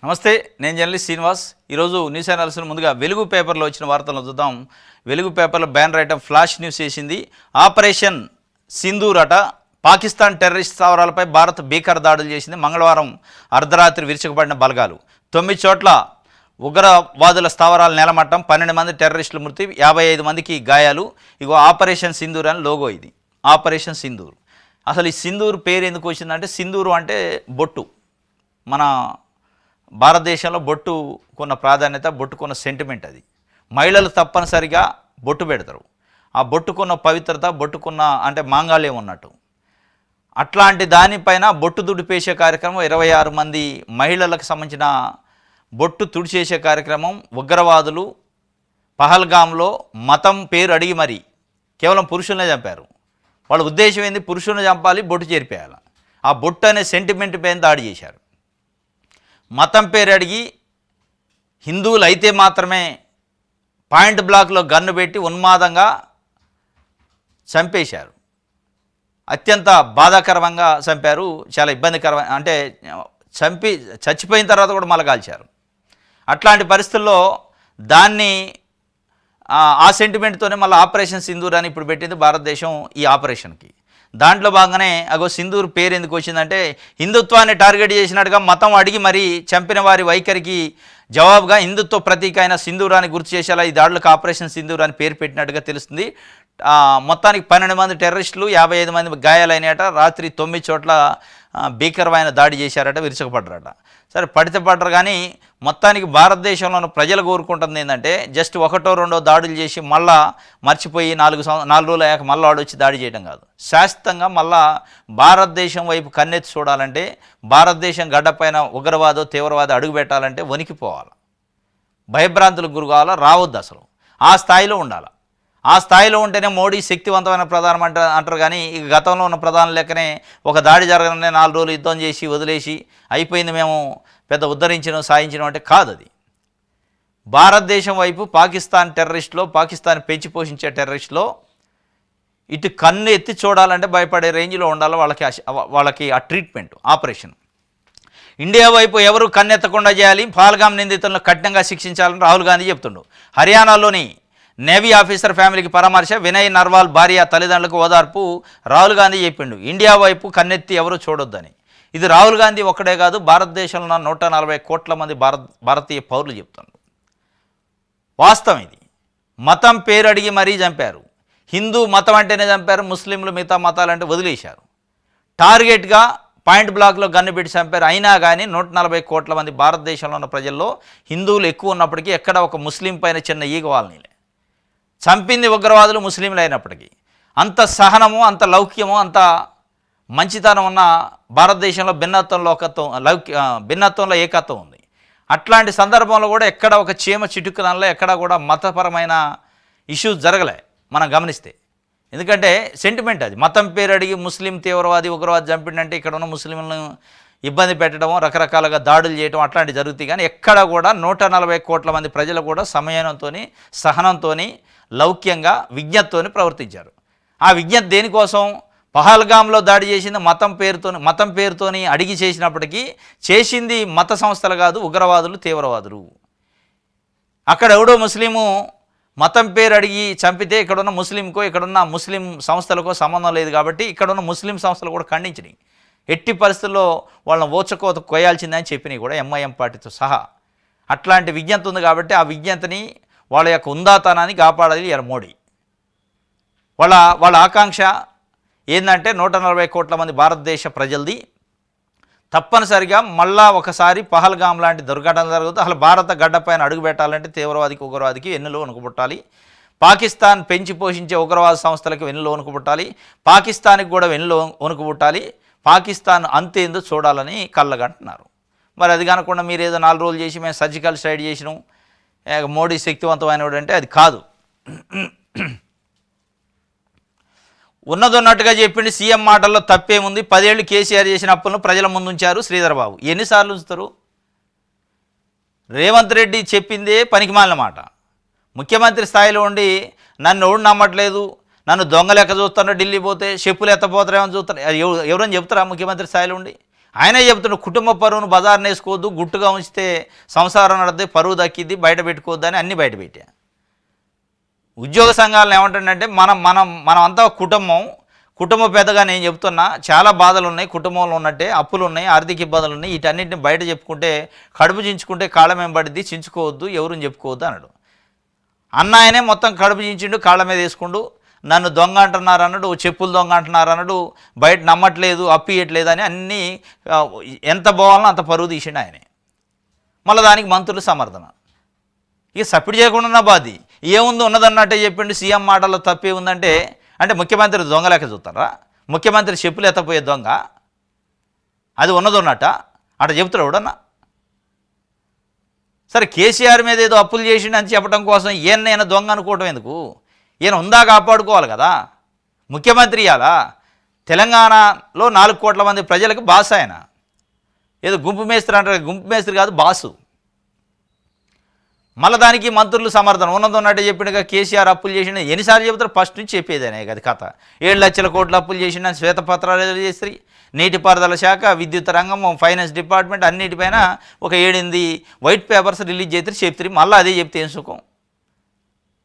నమస్తే, నేను జర్నలిస్ట్ శ్రీనివాస్. ఈరోజు న్యూస్ అనాలిసిస్ ముందుగా వెలుగు పేపర్లో వచ్చిన వార్తలను చూద్దాం. వెలుగు పేపర్లో బ్యానర్ ఐటమ్ ఫ్లాష్ న్యూస్ చేసింది. ఆపరేషన్ సింధూర్ అట. పాకిస్తాన్ టెర్రరిస్ట్ స్థావరాలపై భారత్ భీకర దాడులు చేసింది. మంగళవారం అర్ధరాత్రి విరుచుకుపడిన బలగాలు 9 చోట్ల ఉగ్రవాదుల స్థావరాలు నేలమట్టం, 12 మంది టెర్రరిస్టుల మృతి, 55 మందికి గాయాలు. ఇగో ఆపరేషన్ సింధూర్ అని లోగో. ఇది ఆపరేషన్ సింధూర్. అసలు ఈ సింధూర్ పేరు ఎందుకు వచ్చిందంటే, సింధూరు అంటే బొట్టు. మన భారతదేశంలో బొట్టుకున్న ప్రాధాన్యత, బొట్టుకున్న సెంటిమెంట్ అది. మహిళలు తప్పనిసరిగా బొట్టు పెడతారు. ఆ బొట్టుకున్న పవిత్రత, బొట్టుకున్న అంటే మాంగళ్యం ఉన్నట్టు. అట్లాంటి దానిపైన బొట్టు తుడిపేసే కార్యక్రమం, 26 మంది మహిళలకు సంబంధించిన బొట్టు తుడిచేసే కార్యక్రమం ఉగ్రవాదులు పహల్గామ్లో మతం పేరు అడిగి మరి కేవలం పురుషులనే చంపారు. వాళ్ళ ఉద్దేశం ఏంది? పురుషులను చంపాలి, బొట్టు చేరిపేయాలి. ఆ బొట్టు అనే సెంటిమెంట్ పైన దాడి చేశారు. మతం పేరు అడిగి హిందువులు అయితే మాత్రమే పాయింట్ బ్లాక్లో గన్ను పెట్టి ఉన్మాదంగా చంపేశారు. అత్యంత బాధాకరంగా చంపారు. చాలా ఇబ్బందికరమైన, అంటే చచ్చిపోయిన తర్వాత కూడా మళ్ళీ కాల్చారు. అట్లాంటి పరిస్థితుల్లో దాన్ని ఆ సెంటిమెంట్తోనే మళ్ళీ ఆపరేషన్ సింధూర్ అని ఇప్పుడు పెట్టింది భారతదేశం ఈ ఆపరేషన్కి. దాంట్లో భాగంగానే అగో సింధూర్ పేరు ఎందుకు వచ్చిందంటే, హిందుత్వాన్ని టార్గెట్ చేసినట్టుగా మతం అడిగి మరీ చంపిన వారి వైఖరికి జవాబుగా హిందుత్వ ప్రతీక అయిన సింధూరాన్ని గుర్తు చేసేలా ఈ దాడులకు ఆపరేషన్ సింధూర్ అని పేరు పెట్టినట్టుగా తెలుస్తుంది. మొత్తానికి 12 మంది టెర్రరిస్టులు, 55 మంది గాయాలైనట. రాత్రి 9 చోట్ల భీకరమైన దాడి చేశారట, విరుచుకుపడ్డారట. సరే, పడితే పడ్డరు. కానీ మొత్తానికి భారతదేశంలోని ప్రజలు కోరుకుంటుంది ఏంటంటే, జస్ట్ 1-2 దాడులు చేసి మళ్ళా మర్చిపోయి 4 రోజులు అయ్యాక మళ్ళీ వాడు వచ్చి దాడి చేయడం కాదు. శాశ్వతంగా మళ్ళా భారతదేశం వైపు కన్నెత్తి చూడాలంటే, భారతదేశం గడ్డపైన ఉగ్రవాదో తీవ్రవాదో అడుగు పెట్టాలంటే వణికిపోవాలి, భయభ్రాంతులకు గురి కావాలా, రావద్దు. అసలు ఆ స్థాయిలో ఉండాలి. ఆ స్థాయిలో ఉంటేనే మోడీ శక్తివంతమైన ప్రధానం అంటారు. కానీ ఇక గతంలో ఉన్న ప్రధానం లెక్కనే ఒక దాడి జరగగానే 4 రోజులు యుద్ధం చేసి వదిలేసి అయిపోయింది, మేము పెద్ద ఉద్ధరించడం సాధించడం అంటే కాదు. అది భారతదేశం వైపు పాకిస్తాన్ టెర్రరిస్టులో, పాకిస్తాన్ పెంచి పోషించే టెర్రరిస్టులో ఇటు కన్ను ఎత్తి చూడాలంటే భయపడే రేంజ్లో ఉండాలి వాళ్ళకి ఆ ట్రీట్మెంట్, ఆపరేషన్. ఇండియా వైపు ఎవరు కన్నెత్తకుండా చేయాలి, పహల్గామ్ నిందితులను కఠినంగా శిక్షించాలని రాహుల్ గాంధీ చెప్తుండు. హర్యానాలోని నేవీ ఆఫీసర్ ఫ్యామిలీకి పరామర్శ, వినయ్ నర్వాల్ భార్య తల్లిదండ్రులకు ఓదార్పు రాహుల్ గాంధీ చెప్పిండు. ఇండియా వైపు కన్నెత్తి ఎవరు చూడొద్దని. ఇది రాహుల్ గాంధీ ఒక్కడే కాదు, భారతదేశంలో ఉన్న 140 కోట్ల మంది భారతీయ పౌరులు చెప్తున్నారు. వాస్తవం ఇది. మతం పేరు అడిగి మరీ చంపారు. హిందూ మతం అంటేనే చంపారు, ముస్లింలు మిగతా మతాలంటే వదిలేశారు. టార్గెట్గా పాయింట్ బ్లాక్లో గన్ను పెట్టి చంపారు. అయినా కానీ 140 కోట్ల మంది భారతదేశంలో ఉన్న ప్రజల్లో హిందువులు ఎక్కువ ఉన్నప్పటికీ ఎక్కడ ఒక ముస్లిం పైన చిన్న ఈగ వాళ్ళని చంపింది ఉగ్రవాదులు ముస్లింలు అయినప్పటికీ. అంత సహనము, అంత లౌక్యము, అంత మంచితనం ఉన్న భారతదేశంలో భిన్నత్వంలో ఏకత్వం ఉంది. అట్లాంటి సందర్భంలో కూడా ఎక్కడ ఒక చీమ చిటుకునంలో ఎక్కడ కూడా మతపరమైన ఇష్యూస్ జరగలే మనం గమనిస్తే. ఎందుకంటే సెంటిమెంట్ అది. మతం పేరు అడిగి ముస్లిం తీవ్రవాది ఉగ్రవాది చంపిండంటే ఇక్కడ ఉన్న ముస్లింలను ఇబ్బంది పెట్టడము, రకరకాలుగా దాడులు చేయడం అట్లాంటివి జరుగుతాయి. కానీ ఎక్కడ కూడా 140 కోట్ల మంది ప్రజలు కూడా సమయంతో, సహనంతో, లౌక్యంగా, విజ్ఞతతోని ప్రవర్తించారు. ఆ విజ్ఞత దేనికోసం? పహల్గామ్లో దాడి చేసింది మతం పేరుతోని అడిగి చేసినప్పటికీ చేసింది మత సంస్థలు కాదు, ఉగ్రవాదులు, తీవ్రవాదులు. అక్కడ ఎవడో ముస్లిము మతం పేరు అడిగి చంపితే ఇక్కడున్న ముస్లింకో, ఇక్కడున్న ముస్లిం సంస్థలకో సంబంధం లేదు. కాబట్టి ఇక్కడున్న ముస్లిం సంస్థలు కూడా ఖండించినాయి. ఎట్టి పరిస్థితుల్లో వాళ్ళని ఓచకోత కొయ్యాల్సిందని చెప్పినాయి కూడా, ఎంఐఎం పార్టీతో సహా. అట్లాంటి విజ్ఞత ఉంది కాబట్టి ఆ విజ్ఞతని, వాళ్ళ యొక్క ఉందాతనాన్ని కాపాడాలి మోడీ. వాళ్ళ ఆకాంక్ష ఏంటంటే 140 కోట్ల మంది భారతదేశ ప్రజలది తప్పనిసరిగా మళ్ళా ఒకసారి పహల్గామ్ లాంటి దుర్ఘటన జరుగుతుంది. అసలు భారత గడ్డపైన అడుగు పెట్టాలంటే తీవ్రవాదికి, ఉగ్రవాదికి వెన్నులో వణుకుపుట్టాలి. పాకిస్తాన్ పెంచి పోషించే ఉగ్రవాద సంస్థలకు వెన్నులో వణుకుపుట్టాలి. పాకిస్తాన్కి కూడా వెన్నులో వణుకుపుట్టాలి. పాకిస్తాన్ అంతేందో చూడాలని కళ్ళగంటున్నారు. మరి అది కాకుండా మీరు ఏదో 4 రోజులు చేసి మేము సర్జికల్ స్ట్రైక్ చేసినాం, మోడీ శక్తివంతమైనడు అంటే అది కాదు. ఉన్నదన్నట్టుగా చెప్పింది. సీఎం మాటల్లో తప్పేముంది? 10 ఏళ్ళు కేసీఆర్ చేసిన అప్పులను ప్రజల ముందు ఉంచారు శ్రీధర్ బాబు. ఎన్నిసార్లు ఉంచుతారు? రేవంత్ రెడ్డి చెప్పిందే పనికిమాలిన మాట. ముఖ్యమంత్రి స్థాయిలో ఉండి నన్ను ఎవడు నమ్మట్లేదు, నన్ను దొంగ లెక్క చూస్తాను, ఢిల్లీ పోతే చెప్పులు ఎత్తపోతారేమని చూస్తారు. ఎవరని చెప్తారా ముఖ్యమంత్రి స్థాయిలో ఉండి? ఆయనే చెప్తున్నాడు కుటుంబ పరువును బజార్ని వేసుకోవద్దు, గుట్టుగా ఉంచితే సంసారం నడితే పరువు దక్కిద్ది, బయట పెట్టుకోవద్దు అని అన్నీ బయట పెట్టా. ఉద్యోగ సంఘాలను ఏమంటుందంటే మనం అంతా కుటుంబ పెద్దగా నేను చెప్తున్నా, చాలా బాధలు ఉన్నాయి, కుటుంబంలో ఉన్నట్టే అప్పులు ఉన్నాయి, ఆర్థిక ఇబ్బందులు ఉన్నాయి, వీటన్నిటిని బయట చెప్పుకుంటే కడుపు చించుకుంటే కాళ్ళ మీద పడిద్ది, చించుకోవద్దు, ఎవరు చెప్పుకోవద్దు అన్నాడు. అన్నాయనే మొత్తం కడుపు చించిండు, కాళ్ళ మీద వేసుకుంటూ నన్ను దొంగ అంటున్నారు అన్నాడు, చెప్పులు దొంగ అంటున్నారు అన్నాడు, బయట నమ్మట్లేదు, అప్పు ఇవ్వట్లేదు అని అన్నీ ఎంత పోవాలనో అంత పరువు తీసిండు ఆయనే. మళ్ళీ దానికి మంత్రులు సమర్థన. ఇక సపోర్ట్ చేయకుండా బాధి ఏముంది, ఉన్నదన్నట్టే చెప్పిండు. సీఎం మాటల్లో తప్పే ఉందంటే అంటే ముఖ్యమంత్రి దొంగ లెక్క చూస్తారా? ముఖ్యమంత్రి చెప్పులు ఎత్తపోయే దొంగ అది ఉన్నది ఉన్నట్ట అట చెప్తాడు ఎవడన్నా? సరే కేసీఆర్ మీద ఏదో అప్పులు చేసిండు అని చెప్పడం కోసం ఈయన దొంగ అనుకోవటం ఎందుకు? ఈయన ఉందా కాపాడుకోవాలి కదా. ముఖ్యమంత్రి ఇయాలా తెలంగాణలో 4 కోట్ల మంది ప్రజలకు బాస్ ఆయన. ఏదో గుంపు మేస్త్రి అంటారు, గుంపు మేస్త్రి కాదు బాసు. మళ్ళీ దానికి మంత్రులు సమర్థన. ఉన్నది ఉన్నట్టు చెప్పినగా కేసీఆర్ అప్పులు చేసిన ఎన్నిసార్లు చెబుతారు? ఫస్ట్ నుంచి చెప్పేదనే కదా కథ. 7 లక్షల కోట్ల అప్పులు చేసిన శ్వేతపత్రాలు చేసి నీటిపారుదల శాఖ, విద్యుత్ రంగం, ఫైనాన్స్ డిపార్ట్మెంట్ అన్నిటిపైన ఒక 7-8 వైట్ పేపర్స్ రిలీజ్ చేస్తారు, చెప్తారు. మళ్ళీ అదే చెప్తే ఏం సుఖం?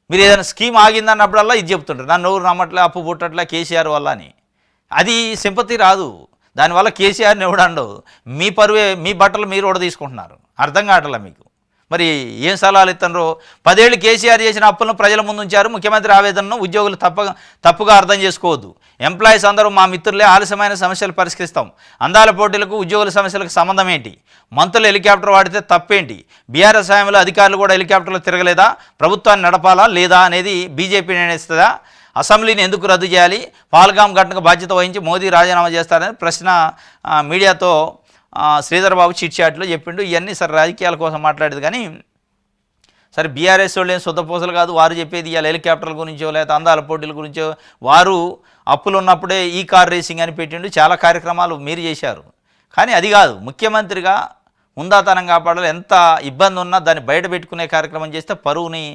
మీరు ఏదైనా స్కీమ్ ఆగిందన్నప్పుడల్లా ఇది చెప్తుంటారు, నన్ను ఎవరు నమ్మట్లే, అప్పు పుట్టట్లే కేసీఆర్ వల్ల అని. అది సింపతి రాదు, దానివల్ల కేసీఆర్ని ఎవడు అండవు. మీ పరువే, మీ బట్టలు మీరు కూడా తీసుకుంటున్నారు. అర్థం కావట్లే మీకు. మరి ఏం సలహాలు ఇస్తారో? 10 ఏళ్ళు కేసీఆర్ చేసిన అప్పులను ప్రజల ముందు ఉంచారు. ముఖ్యమంత్రి ఆవేదనను ఉద్యోగులు తప్పుగా అర్థం చేసుకోవద్దు. ఎంప్లాయీస్ అందరూ మా మిత్రులే, ఆలస్యమైన సమస్యలు పరిష్కరిస్తాం. అందాల పోటీలకు ఉద్యోగుల సమస్యలకు సంబంధం ఏంటి? మంత్రులు హెలికాప్టర్ వాడితే తప్పేంటి? బీఆర్ఎస్ హయాంలో అధికారులు కూడా హెలికాప్టర్లు తిరగలేదా? ప్రభుత్వాన్ని నడపాలా లేదా అనేది బీజేపీ నిర్ణయిస్తుందా? అసెంబ్లీని ఎందుకు రద్దు చేయాలి? పాల్గాం ఘటనకు బాధ్యత వహించి మోదీ రాజీనామా చేస్తారని ప్రశ్న మీడియాతో శ్రీధర్ బాబు చిట్చాట్లో చెప్పిండు. ఇవన్నీ సరే రాజకీయాల కోసం మాట్లాడేది కానీ సరే బీఆర్ఎస్ వాళ్ళు ఏం శుద్ధపూసలు కాదు. వారు చెప్పేది ఇవాళ హెలికాప్టర్ల గురించో లేకపోతే అందాల పోటీల గురించో. వారు అప్పులు ఉన్నప్పుడే ఈ కార్ రేసింగ్ అని పెట్టిండు. చాలా కార్యక్రమాలు మీరు చేశారు. కానీ అది కాదు, ముఖ్యమంత్రిగా హుందాతనం కాపాడాలి. ఎంత ఇబ్బంది ఉన్నా దాన్ని బయట పెట్టుకునే కార్యక్రమం చేస్తే పరువుని,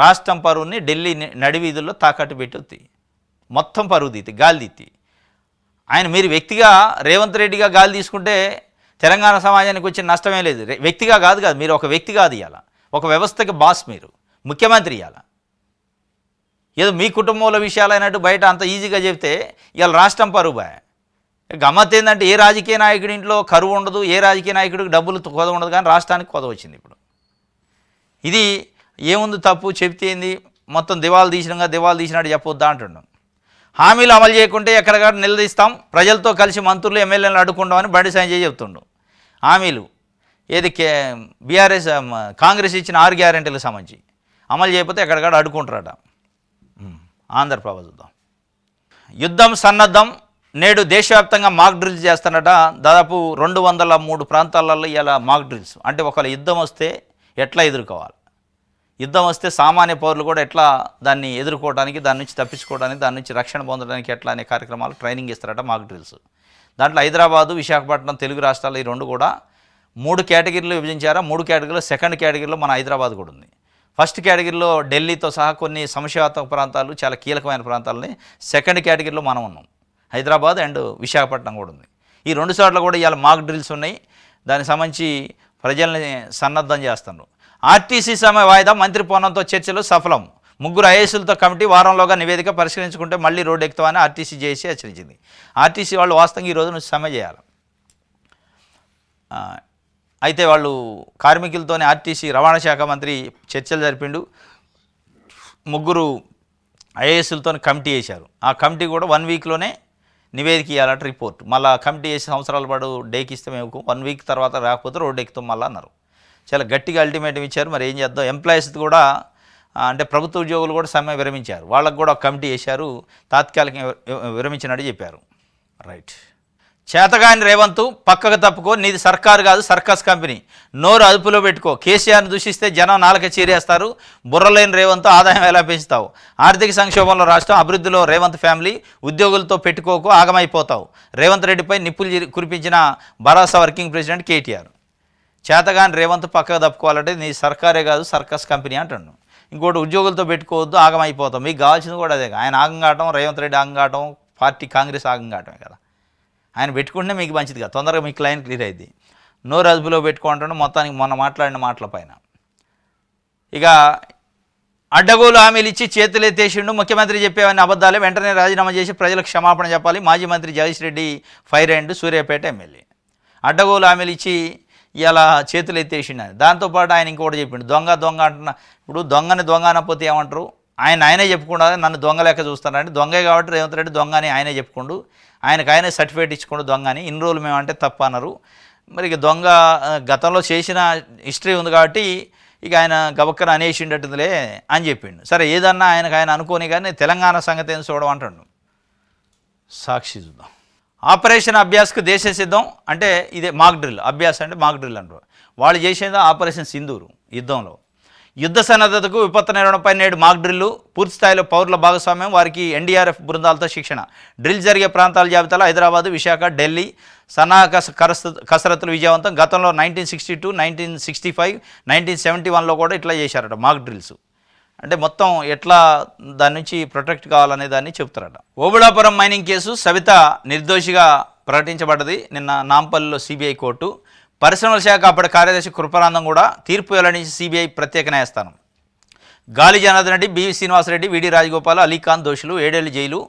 రాష్ట్రం పరువుని ఢిల్లీ నడివీధుల్లో తాకట్టు పెట్టుద్ది, మొత్తం పరువు తీతి, గాలి తీతి. ఆయన మీరు వ్యక్తిగా రేవంత్ రెడ్డిగా గాలి తీసుకుంటే తెలంగాణ సమాజానికి వచ్చిన నష్టమే లేదు. వ్యక్తిగా కాదు, మీరు ఒక వ్యక్తి కాదు, ఇవాళ ఒక వ్యవస్థకి బాస్, మీరు ముఖ్యమంత్రి. ఇవాళ ఏదో మీ కుటుంబంలో విషయాలైనట్టు బయట అంత ఈజీగా చెప్తే ఇవాళ రాష్ట్రం పరువు బాయ్. గమ్మత్ ఏంటంటే ఏ రాజకీయ నాయకుడి ఇంట్లో కరువు ఉండదు, ఏ రాజకీయ నాయకుడికి డబ్బులు కొద ఉండదు, కానీ రాష్ట్రానికి కొద వచ్చింది ఇప్పుడు. ఇది ఏముంది తప్పు చెప్తే ఏంది? మొత్తం దివాలు తీసినట్టు చెప్పొద్దా అంటున్నాం. హామీలు అమలు చేయకుంటే ఎక్కడికక్కడ నిలదీస్తాం, ప్రజలతో కలిసి మంత్రులు ఎమ్మెల్యేలను అడ్డుకుంటామని బండి సంజయ్ చెప్తుండు. హామీలు ఏది బీఆర్ఎస్ కాంగ్రెస్ ఇచ్చిన 6 గ్యారెంటీలకు సంబంధించి అమలు చేయకపోతే ఎక్కడికక్కడ అడ్డుకుంటారట. ఆంధ్రప్రభ చూద్దాం. యుద్ధం సన్నద్ధం, నేడు దేశవ్యాప్తంగా మాక్ డ్రిల్స్ చేస్తానట. దాదాపు 203 ప్రాంతాలలో ఇలా మాక్ డ్రిల్స్. అంటే ఒకవేళ యుద్ధం వస్తే ఎట్లా ఎదుర్కోవాలి, యుద్ధం వస్తే సామాన్య పౌరులు కూడా ఎట్లా దాన్ని ఎదుర్కోవడానికి, దాని నుంచి తప్పించుకోవడానికి, దాని నుంచి రక్షణ పొందడానికి ఎట్లా అనే కార్యక్రమాలు ట్రైనింగ్ ఇస్తారట, మాక్ డ్రిల్స్. దాంట్లో హైదరాబాదు, విశాఖపట్నం, తెలుగు రాష్ట్రాలు ఈ 2 కూడా 3 కేటగిరీలు విభజించారా. 3 కేటగిరీలో సెకండ్ కేటగిరీలో మన హైదరాబాద్ కూడా ఉంది. ఫస్ట్ కేటగిరీలో ఢిల్లీతో సహా కొన్ని సమస్యాత్మక ప్రాంతాలు, చాలా కీలకమైన ప్రాంతాలని సెకండ్ కేటగిరీలో మనం ఉన్నాం. హైదరాబాద్ అండ్ విశాఖపట్నం కూడా ఉంది. ఈ 2 చోట్ల కూడా ఇవాళ మాక్ డ్రిల్స్ ఉన్నాయి. దానికి సంబంధించి ప్రజల్ని సన్నద్ధం చేస్తున్నారు. ఆర్టీసీ సమ్మె వాయిదా, మంత్రి పొన్నంతో చర్చలు సఫలం. 3 ఐఏఎస్లతో కమిటీ వారంలోగా నివేదిక పరిష్కరించుకుంటే మళ్ళీ రోడ్డు ఎక్కుతామని ఆర్టీసీ జేఏసీ హెచ్చరించింది. ఆర్టీసీ వాళ్ళు వాస్తవంగా ఈ రోజు నుంచి సమ్మె చేయాలి. అయితే వాళ్ళు కార్మికులతోనే ఆర్టీసీ రవాణా శాఖ మంత్రి చర్చలు జరిపిండు. 3 ఐఏఎస్లతో కమిటీ వేశారు. ఆ కమిటీ కూడా 1 వీక్లోనే నివేదిక ఇవ్వాలంటే రిపోర్ట్. మళ్ళీ కమిటీ వేసి సంవత్సరాల పాటు డేకి ఇస్తే మేము 1 వీక్ తర్వాత రాకపోతే రోడ్డు ఎక్కుతాం మళ్ళీ అన్నారు. చాలా గట్టిగా అల్టిమేటం ఇచ్చారు. మరి ఏం చేద్దాం? ఎంప్లాయీస్ కూడా అంటే ప్రభుత్వ ఉద్యోగులు కూడా సమ్మె విరమించారు. వాళ్ళకు కూడా ఒక కమిటీ వేశారు, తాత్కాలికంగా విరమించినట్టు చెప్పారు. రైట్. చేతగాని రేవంత్ పక్కకు తప్పుకో, నీది సర్కారు కాదు సర్కస్ కంపెనీ, నోరు అదుపులో పెట్టుకో. కేసీఆర్ని దూషిస్తే జనం నాలుక చీరేస్తారు. బుర్రలేని రేవంత్ ఆదాయం ఎలా పెంచుతావు? ఆర్థిక సంక్షోభంలో రాష్ట్రం, అభివృద్ధిలో రేవంత్ ఫ్యామిలీ. ఉద్యోగులతో పెట్టుకోకు, ఆగమైపోతావు. రేవంత్ రెడ్డిపై నిప్పులు కురిపించిన భరోసా వర్కింగ్ ప్రెసిడెంట్ కేటీఆర్. చేతగాని రేవంత్ పక్కకు తప్పుకోవాలంటే నీ సర్కారే కాదు సర్కస్ కంపెనీ అంటాడు. ఇంకోటి ఉద్యోగులతో పెట్టుకోవద్దు, ఆగమైపోతాం. మీకు కావాల్సింది కూడా అదే. ఆయన ఆగం కావటం, రేవంత్ రెడ్డి ఆగం కావటం, పార్టీ కాంగ్రెస్ ఆగం కావటమే కదా. ఆయన పెట్టుకుంటే మీకు మంచిదిగా తొందరగా మీకు లైన్ క్లియర్ అయింది. నోరు అదుపులో పెట్టుకుంటాడు మొత్తానికి మొన్న మాట్లాడిన మాటల పైన. ఇక అడ్డగోలు హామీలు ఇచ్చి చేతులు ఎత్తేసిండు, ముఖ్యమంత్రి చెప్పేవన్నీ అబద్ధాలే, వెంటనే రాజీనామా చేసి ప్రజలకు క్షమాపణ చెప్పాలి. మాజీ మంత్రి Jagadish Reddy fire and Suryapet MLA. అడ్డగోలు హామీలు ఇచ్చి ఇలా చేతులు ఎత్తేసిండు. దాంతోపాటు ఆయన ఇంకోటి చెప్పిండు, దొంగ దొంగ అంటున్నా. ఇప్పుడు దొంగని దొంగ అనకపోతే ఏమంటారు? ఆయనే చెప్పుకుండా నన్ను దొంగ లెక్క చూస్తానండి, దొంగే కాబట్టి రేవంత్ రెడ్డి దొంగ అని ఆయనే చెప్పుకుండు, ఆయనకు సర్టిఫికేట్ ఇచ్చుకుండు దొంగ అని. ఇన్ని రోజులు మేమంటే తప్ప అన్నారు. మరి ఇక దొంగ గతంలో చేసిన హిస్టరీ ఉంది కాబట్టి ఇక ఆయన గబక్కన అనేసిండట్టులే అని చెప్పిండు. సరే ఏదన్నా ఆయన అనుకోని కానీ తెలంగాణ సంగతి ఏం చూడడం అంటాడు. సాక్షి చూద్దాం. ఆపరేషన్ అభ్యాస్కు దేశ సిద్ధం అంటే ఇదే మాక్ డ్రిల్. అభ్యాస్ అంటే మాక్ డ్రిల్ అంటారు. వాళ్ళు చేసేది ఆపరేషన్ సింధూరు యుద్ధంలో. యుద్ధ సన్నద్ధతకు విపత్తు నిర్వహణపై నేడు మాక్ డ్రిల్లు. పూర్తి స్థాయిలో పౌరుల భాగస్వామ్యం, వారికి ఎన్డీఆర్ఎఫ్ బృందాలతో శిక్షణ. డ్రిల్ జరిగే ప్రాంతాల జాబితాలో హైదరాబాదు, విశాఖ, ఢిల్లీ. సన్నాహక కసరత్తులు విజయవంతం. గతంలో 1962, 1965, 1971లో కూడా ఇట్లా చేశారట మాక్ డ్రిల్స్. అంటే మొత్తం ఎట్లా దాని నుంచి ప్రొటెక్ట్ కావాలనే దాన్ని చెప్తారట. ఓబుళాపురం మైనింగ్ కేసు సవిత నిర్దోషిగా ప్రకటించబడ్డది నిన్న నాంపల్లిలో సిబిఐ కోర్టు. పరిశ్రమల శాఖ అప్పటి కార్యదర్శి కృపానందం కూడా తీర్పు వెల్లడించి సిబిఐ ప్రత్యేక న్యాయస్థానం. గాలి జనార్దన్ రెడ్డి, బివి శ్రీనివాసరెడ్డి, విడి రాజగోపాల్, అలీఖాన్ దోషులు, 7 ఏళ్లు జైలు.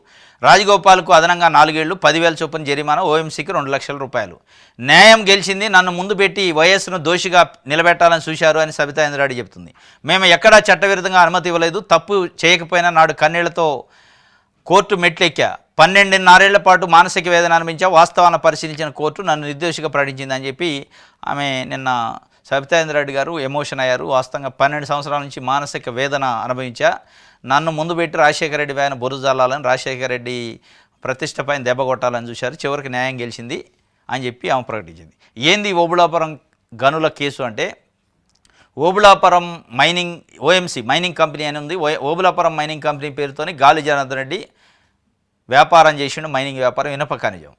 రాజగోపాల్కు అదనంగా 4 ఏళ్లు, 10,000 చొప్పున జరిమానా, ఓఎంసీకి 2 లక్షల రూపాయలు. న్యాయం గెలిచింది, నన్ను ముందు పెట్టి వైఎస్ను దోషిగా నిలబెట్టాలని చూశారు అని సబితా ఇంద్రారెడ్డి చెబుతుంది. మేము ఎక్కడా చట్టవిరుద్ధంగా అనుమతి ఇవ్వలేదు, తప్పు చేయకపోయినా నాడు కన్నీళ్లతో కోర్టు మెట్లెక్కా, 12.5 పాటు మానసిక వేదన అనిపించా, వాస్తవాన్ని పరిశీలించిన కోర్టు నన్ను నిర్దోషిగా ప్రకటించిందని చెప్పి ఆమె నిన్న సబితా ఇంద్రారెడ్డి గారు ఎమోషన్ అయ్యారు. వాస్తవంగా 12 సంవత్సరాల నుంచి మానసిక వేదన అనుభవించా, నన్ను ముందు పెట్టి రాజశేఖర రెడ్డి పైన బురద జల్లాలని, రాజశేఖర రెడ్డి ప్రతిష్ట పైన దెబ్బ కొట్టాలని చూశారు. చివరికి న్యాయం గెలిచింది అని చెప్పి ఆమె ప్రకటించింది. ఏంది ఓబుళాపురం గనుల కేసు అంటే, Obulapuram mining OMC mining company అని ఉంది. ఓబుళాపురం మైనింగ్ కంపెనీ పేరుతోని గాలి జనార్దన్ రెడ్డి వ్యాపారం చేసిండు, మైనింగ్ వ్యాపారం, ఇనప ఖనిజం.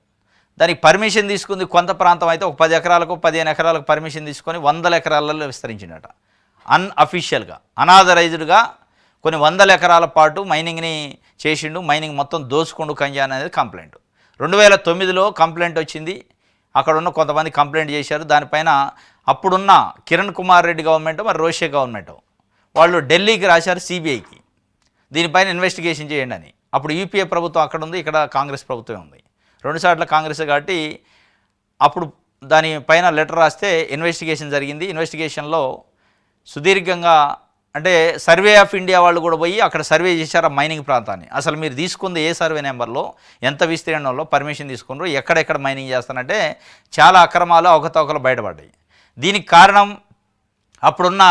దానికి పర్మిషన్ తీసుకుంది కొంత ప్రాంతం అయితే ఒక 10 ఎకరాలకు 15 ఎకరాలకు పర్మిషన్ తీసుకొని 100 ఎకరాలలో విస్తరించిందట. అన్అఫీషియల్గా అనాథరైజ్డ్గా కొన్ని 100 ఎకరాల పాటు మైనింగ్ని చేసిండు, మైనింగ్ మొత్తం దోచుకుండు ఖంజా అనేది కంప్లైంట్. 2009లో కంప్లైంట్ వచ్చింది, అక్కడ ఉన్న కొంతమంది కంప్లైంట్ చేశారు. దానిపైన అప్పుడున్న కిరణ్ కుమార్ రెడ్డి గవర్నమెంట్, మరి రోషే గవర్నమెంట్ వాళ్ళు ఢిల్లీకి రాశారు సిబిఐకి, దీనిపైన ఇన్వెస్టిగేషన్ చేయండి అని. అప్పుడు యూపీఏ ప్రభుత్వం అక్కడ ఉంది, ఇక్కడ కాంగ్రెస్ ప్రభుత్వమే ఉంది, 2 సార్లు కాంగ్రెస్ కాబట్టి అప్పుడు దానిపైన లెటర్ రాస్తే ఇన్వెస్టిగేషన్ జరిగింది. ఇన్వెస్టిగేషన్లో సుదీర్ఘంగా అంటే సర్వే ఆఫ్ ఇండియా వాళ్ళు కూడా పోయి అక్కడ సర్వే చేశారు ఆ మైనింగ్ ప్రాంతాన్ని. అసలు మీరు తీసుకుంది ఏ సర్వే నెంబర్లో, ఎంత విస్తీర్ణంలో పర్మిషన్ తీసుకున్నారు, ఎక్కడెక్కడ మైనింగ్ చేస్తానంటే చాలా అక్రమాలు అవకతవకలు బయటపడ్డాయి. దీనికి కారణం అప్పుడున్న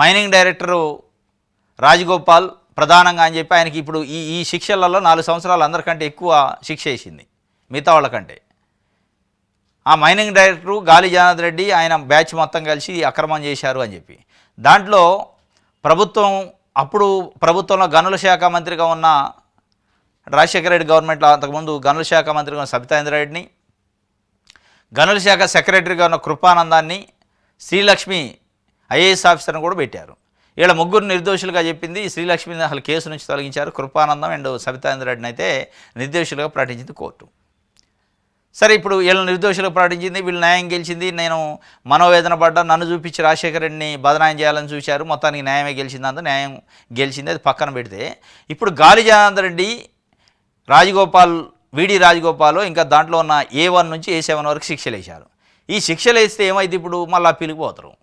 మైనింగ్ డైరెక్టరు రాజగోపాల్ ప్రధానంగా అని చెప్పి ఆయనకి ఇప్పుడు ఈ శిక్షలలో 4 సంవత్సరాలు అందరికంటే ఎక్కువ శిక్ష వేసింది మిగతా వాళ్ళకంటే. ఆ మైనింగ్ డైరెక్టరు గాలి జనార్దన్ రెడ్డి ఆయన బ్యాచ్ మొత్తం కలిసి అక్రమం చేశారు అని చెప్పి. దాంట్లో ప్రభుత్వంలో గనుల శాఖ మంత్రిగా ఉన్న రాజశేఖర రెడ్డి గవర్నమెంట్లో అంతకుముందు గనుల శాఖ మంత్రిగా ఉన్న సబితా ఇంద్రారెడ్డిని, గనుల శాఖ సెక్రటరీగా ఉన్న కృపానందాన్ని, శ్రీలక్ష్మి ఐఏఎస్ ఆఫీసర్ని కూడా పెట్టారు. వీళ్ళ 3 నిర్దోషులుగా చెప్పింది. శ్రీలక్ష్మిని అసలు కేసు నుంచి తొలగించారు. కృపానందం అండ్ సబితా ఇంద్రారెడ్డిని అయితే నిర్దోషులుగా ప్రకటించింది కోర్టు. సరే ఇప్పుడు వీళ్ళని నిర్దోషులుగా ప్రకటించింది, వీళ్ళు న్యాయం గెలిచింది, నేను మనోవేదన పడ్డా, నన్ను చూపించి రాజశేఖర రెడ్డిని బదనాయం చేయాలని చూశారు, మొత్తానికి న్యాయమే గెలిచింది, అంత న్యాయం గెలిచింది, అది పక్కన పెడితే ఇప్పుడు గాలి జనార్దన్ రెడ్డి, విడి రాజగోపాల్ ఇంకా దాంట్లో ఉన్న A1 నుంచి A7 వరకు శిక్షలు వేశారు. ఈ శిక్షలు వేస్తే ఏమైతే ఇప్పుడు మళ్ళీ అప్పీలుకి పోతారు.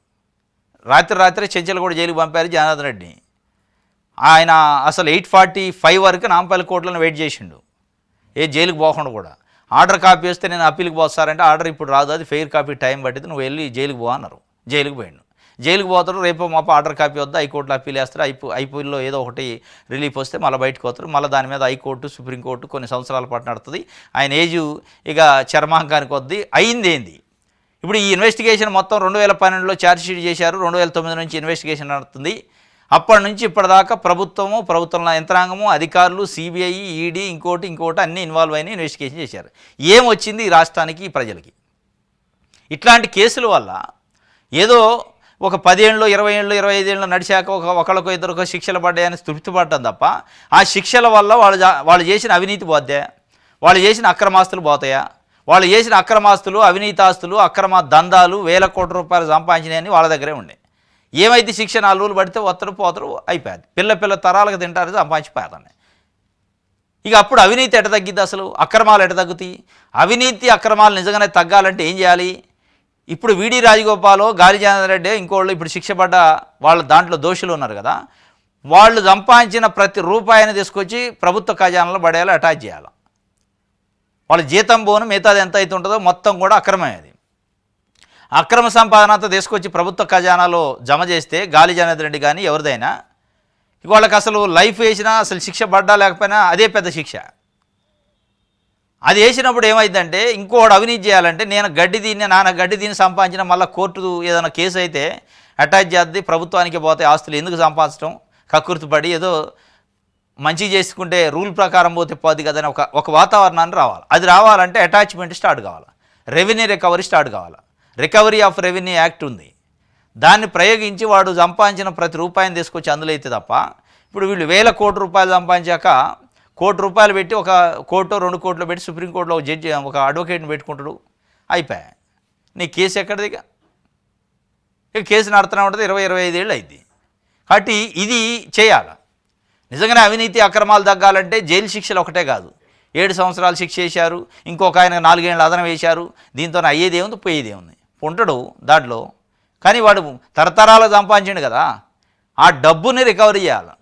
రాత్రి చెంచల్ కూడా జైలుకి పంపారు జనార్దన్ రెడ్డిని. ఆయన అసలు 8:45 వరకు నాంపల్లి కోర్టులను వెయిట్ చేసిండు, జైలుకి పోకుండా కూడా. ఆర్డర్ కాపీ వస్తే నేను అప్పీల్కి పోస్తారంటే ఆర్డర్ ఇప్పుడు రాదు, అది ఫెయిర్ కాపీ టైం పట్టింది, నువ్వు వెళ్ళి జైలుకి పో అన్నారు. జైలుకి పోయిండు. జైలుకి పోతారు, రేపు మాప ఆర్డర్ కాపీ వద్దా హైకోర్టులో అప్పీల్ వేస్తారు, ఐపీఎల్లో ఏదో ఒకటి రిలీఫ్ వస్తే మళ్ళీ బయటకు పోతారు. మళ్ళీ దాని మీద హైకోర్టు సుప్రీంకోర్టు కొన్ని సంవత్సరాల పాటు నడుతుంది. ఆయన ఏజ్ ఇక చర్మాంకానికి వద్ది అయింది. ఏంది ఇప్పుడు ఈ ఇన్వెస్టిగేషన్ మొత్తం 2012లో ఛార్జ్షీట్ చేశారు, 2009 నుంచి ఇన్వెస్టిగేషన్ నడుస్తుంది. అప్పటి నుంచి ఇప్పటిదాకా ప్రభుత్వంలో యంత్రాంగము, అధికారులు, సిబిఐ, ఈడీ, ఇంకోటి అన్నీ ఇన్వాల్వ్ అయిన ఇన్వెస్టిగేషన్ చేశారు. ఏమొచ్చింది ఈ రాష్ట్రానికి, ఈ ప్రజలకి? ఇట్లాంటి కేసుల వల్ల ఏదో ఒక 10 ఏళ్ళు 20 ఏళ్ళు 25 ఏళ్ళు నడిచాక ఒకళ్ళకో ఇద్దరికో శిక్షలు పడ్డాయని తృప్తి పడ్డం తప్ప ఆ శిక్షల వల్ల వాళ్ళు చేసిన అవినీతి పోద్దా, వాళ్ళు చేసిన అక్రమాస్తులు పోతాయా, వాళ్ళు చేసిన అక్రమాస్తులు, అవినీతాస్తులు, అక్రమ దందాలు, వేల కోట్ల రూపాయలు సంపాదించినాయని వాళ్ళ దగ్గరే ఉండే. ఏమైతే శిక్ష 4 రోజులు పడితే వత్తరు పోతరు అయిపోయాది. పిల్ల తరాలకు తింటారు, సంపాదించిపోతాను. ఇక అప్పుడు అవినీతి ఎట తగ్గిద్ది, అసలు అక్రమాలు ఎట తగ్గుతాయి? అవినీతి అక్రమాలు నిజంగానే తగ్గాలంటే ఏం చేయాలి? ఇప్పుడు వీడి రాజగోపాలో, గాలి జనార్దన్ రెడ్డి, ఇంకోళ్ళు ఇప్పుడు శిక్ష పడ్డ వాళ్ళ దాంట్లో దోషులు ఉన్నారు కదా, వాళ్ళు సంపాదించిన ప్రతి రూపాయిని తీసుకొచ్చి ప్రభుత్వ ఖజానాలో పడేయాలి, అటాచ్ చేయాలి. వాళ్ళ జీతం పోను మిగతాది ఎంత అయితే ఉంటుందో మొత్తం కూడా అక్రమమే. అది అక్రమ సంపాదన అంతా తీసుకొచ్చి ప్రభుత్వ ఖజానాలో జమ చేస్తే గాలి జనార్దన్ రెడ్డి కానీ ఎవరిదైనా వాళ్ళకి అసలు లైఫ్ వేసినా అసలు శిక్ష పడ్డా లేకపోయినా అదే పెద్ద శిక్ష. అది వేసినప్పుడు ఏమైందంటే ఇంకోటి అవినీతి చేయాలంటే నేను గడ్డి దీన్ని నాన్న గడ్డి దీన్ని సంపాదించిన మళ్ళీ కోర్టు ఏదైనా కేసు అయితే అటాచ్ చేద్ది, ప్రభుత్వానికి పోతే ఆస్తులు ఎందుకు సంపాదించడం, కక్కుర్తిపడి ఏదో మంచి చేసుకుంటే రూల్ ప్రకారం పోతే పోద్ది కదని ఒక వాతావరణాన్ని రావాలి. అది రావాలంటే అటాచ్మెంట్ స్టార్ట్ కావాలి, రెవెన్యూ రికవరీ స్టార్ట్ కావాలి. రికవరీ ఆఫ్ రెవెన్యూ యాక్ట్ ఉంది, దాన్ని ప్రయోగించి వాడు సంపాదించిన ప్రతి రూపాయిని తీసుకొచ్చి అందులో అయితే తప్ప ఇప్పుడు వీళ్ళు వేల కోట్ల రూపాయలు సంపాదించాక కోటి రూపాయలు పెట్టి ఒక కోటో 2 కోట్లు పెట్టి సుప్రీంకోర్టులో ఒక జడ్జి ఒక అడ్వకేట్ని పెట్టుకుంటాడు, అయిపోయా. నీ కేసు ఎక్కడిదిగా? ఇక కేసు నడుతూనే ఉంటుంది, 20-25 ఏళ్ళు అయింది. కాబట్టి ఇది చేయాలి. నిజంగానే అవినీతి అక్రమాలు తగ్గాలంటే జైలు శిక్షలు ఒకటే కాదు, 7 సంవత్సరాలు శిక్ష వేశారు, ఇంకొక ఆయన 4 ఏళ్ళు అదనం వేశారు. దీంతో అయ్యేది ఏముంది, పోయేది ఏముంది? ఉంటాడు దాంట్లో, కానీ వాడు తరతరాలు సంపాదించండు కదా, ఆ డబ్బుని రికవరీ చేయాలి.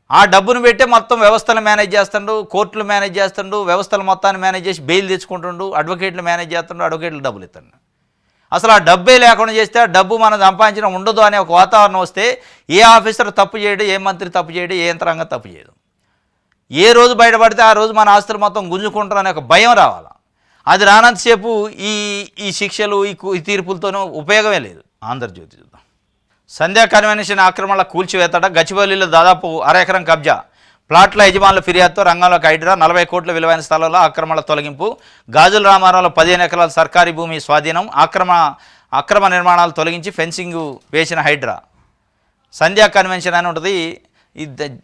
ఆ డబ్బును పెట్టే మొత్తం వ్యవస్థలు మేనేజ్ చేస్తుండు, కోర్టులు మేనేజ్ చేస్తుండు, వ్యవస్థలు మొత్తాన్ని మేనేజ్ చేసి బెయిల్ తెచ్చుకుంటుండు, అడ్వకేట్లు మేనేజ్ చేస్తుండు, అడ్వకేట్లు డబ్బులు ఇస్తుండు. అసలు ఆ డబ్బే లేకుండా చేస్తే ఆ డబ్బు మనం సంపాదించడం ఉండదు అనే ఒక వాతావరణం వస్తే ఏ ఆఫీసర్ తప్పు చేయడు, ఏ మంత్రి తప్పు చేయడు, ఏ యంత్రాంగం తప్పు చేయదు. ఏ రోజు బయటపడితే ఆ రోజు మన ఆస్తులు మొత్తం గుంజుకుంటారు అనే ఒక భయం రావాలి. అది రానంతసేపు ఈ శిక్షలు ఈ తీర్పులతోనూ ఉపయోగమే లేదు. ఆంధ్రజ్యోతి చూద్దాం. సంధ్యా కన్వెన్షన్ ఆక్రమణల కూల్చివేతట, గచ్చిబౌలిలో దాదాపు 1/2 ఎకరం కబ్జా, ప్లాట్ల యజమానుల ఫిర్యాదుతో రంగంలోకి హైడ్రా, 40 కోట్ల విలువైన స్థలంలో ఆక్రమణల తొలగింపు, గాజుల రామారంలో 15 ఎకరాల సర్కారీ భూమి స్వాధీనం, అక్రమ నిర్మాణాలు తొలగించి ఫెన్సింగ్ వేసిన హైడ్రా. సంధ్యా కన్వెన్షన్ అని ఉంటుంది,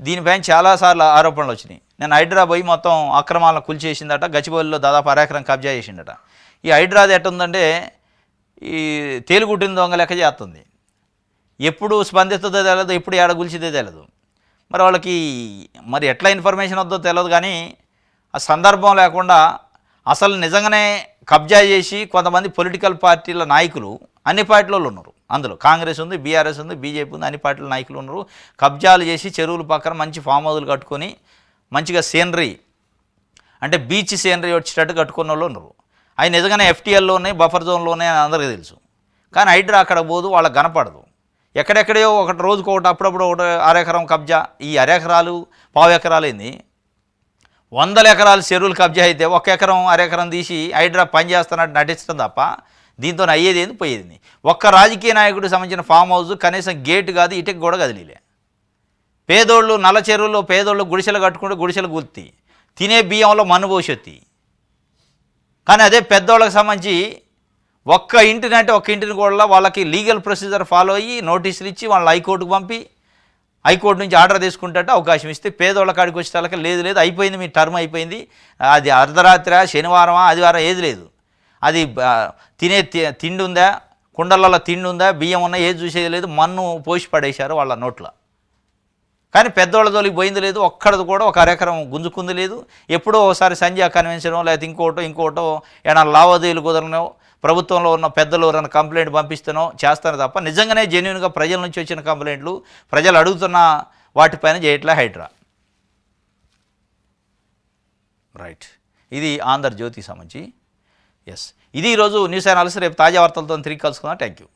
దీనిపైన చాలాసార్లు ఆరోపణలు వచ్చినాయి. నేను హైడ్రా పోయి మొత్తం అక్రమాలను కూల్చేసిందట, గచ్చిబౌలిలో దాదాపు 1/2 ఎకరం కబ్జా చేసిందట. ఈ హైడ్రాది ఎట్టుందంటే ఈ తేలుగుట్టిన దొంగ లెక్క చేస్తుంది, ఎప్పుడు స్పందిస్తుందో తెలియదు, ఎప్పుడు ఏడ కూల్చిదో తెలియదు. మరి వాళ్ళకి మరి ఎట్లా ఇన్ఫర్మేషన్ వద్దో తెలియదు, కానీ ఆ సందర్భం లేకుండా అసలు నిజంగానే కబ్జా చేసి కొంతమంది పొలిటికల్ పార్టీల నాయకులు అన్ని పార్టీలలో ఉన్నారు. అందులో కాంగ్రెస్ ఉంది, బీఆర్ఎస్ ఉంది, బీజేపీ ఉంది, అన్ని పార్టీల నాయకులు ఉన్నారు. కబ్జాలు చేసి చెరువుల పక్కన మంచి ఫామ్ హౌజులు కట్టుకొని మంచిగా సీనరీ అంటే బీచ్ సీనరీ వచ్చేటట్టు కట్టుకున్న వాళ్ళు ఉన్నారు. అవి నిజంగానే ఎఫ్టీఎల్లో ఉన్నాయి, బఫర్ జోన్లో ఉన్నాయి అని అందరికీ తెలుసు. కానీ హైడ్రా అక్కడ పోదు, వాళ్ళకి కనపడదు. ఎక్కడెక్కడో ఒకటి రోజుకు ఒకటి అప్పుడప్పుడు ఒకటి 1/2 ఎకరం కబ్జా. ఈ 1/2 ఎకరాలు 1/4 ఎకరాలు ఏంది, 100 ఎకరాలు చెరువులు కబ్జా అయితే 1 ఎకరం 1/2 ఎకరం తీసి హైడ్రా పని చేస్తున్నట్టు నటించడం తప్ప దీంతో అయ్యేది ఏంది, పోయేది. ఒక్క రాజకీయ నాయకుడికి సంబంధించిన ఫామ్ హౌస్ కనీసం గేటు కాదు, ఇటుకు కూడా కదిలీలే. పేదోళ్ళు నల్ల చెరువుల్లో పేదోళ్ళు గుడిసెలు కట్టుకుంటూ గుడిసెలు గుర్తి తినే బియ్యంలో మన్ను పోసొత్తి. కానీ అదే పెద్దోళ్ళకి సంబంధించి ఒక్క ఇంటిని కూడా వాళ్ళకి లీగల్ ప్రొసీజర్ ఫాలో అయ్యి నోటీసులు ఇచ్చి వాళ్ళని హైకోర్టుకు పంపి హైకోర్టు నుంచి ఆర్డర్ తీసుకుంటే అవకాశం ఇస్తే పేదోళ్ళ కాడికి వచ్చేటాలకి లేదు అయిపోయింది, మీ టర్మ్ అయిపోయింది, అది అర్ధరాత్రి శనివారమా ఆదివారం ఏది లేదు, అది తినే తిండి ఉందా, కుండలలో తిండి ఉందా, బియ్యం ఉన్నా ఏది చూసేది లేదు, మన్ను పోసి పడేశారు వాళ్ళ నోట్లో. కానీ పెద్దోళ్ళ జోలికి పోయింది లేదు, ఒక్కడది కూడా 1/2 ఎకరం గుంజుకుంది లేదు. ఎప్పుడో ఒకసారి సంధ్యా కన్వెన్షనో లేకపోతే ఇంకోటో ఏమైనా లావాదేవీలు కుదరనో ప్రభుత్వంలో ఉన్న పెద్దలు ఎవరైనా కంప్లైంట్ పంపిస్తానో చేస్తాను తప్ప నిజంగానే జెన్యూన్గా ప్రజల నుంచి వచ్చిన కంప్లైంట్లు ప్రజలు అడుగుతున్న వాటిపైన చేయట్లే హైడ్రా. రైట్, ఇది ఆంధ్రజ్యోతికి సంబంధించి. ఎస్, ఇది ఈరోజు న్యూస్ అనాలిసిస్. రేపు తాజా వార్తలతో తిరిగి కలుసుకుందాం. Thank you.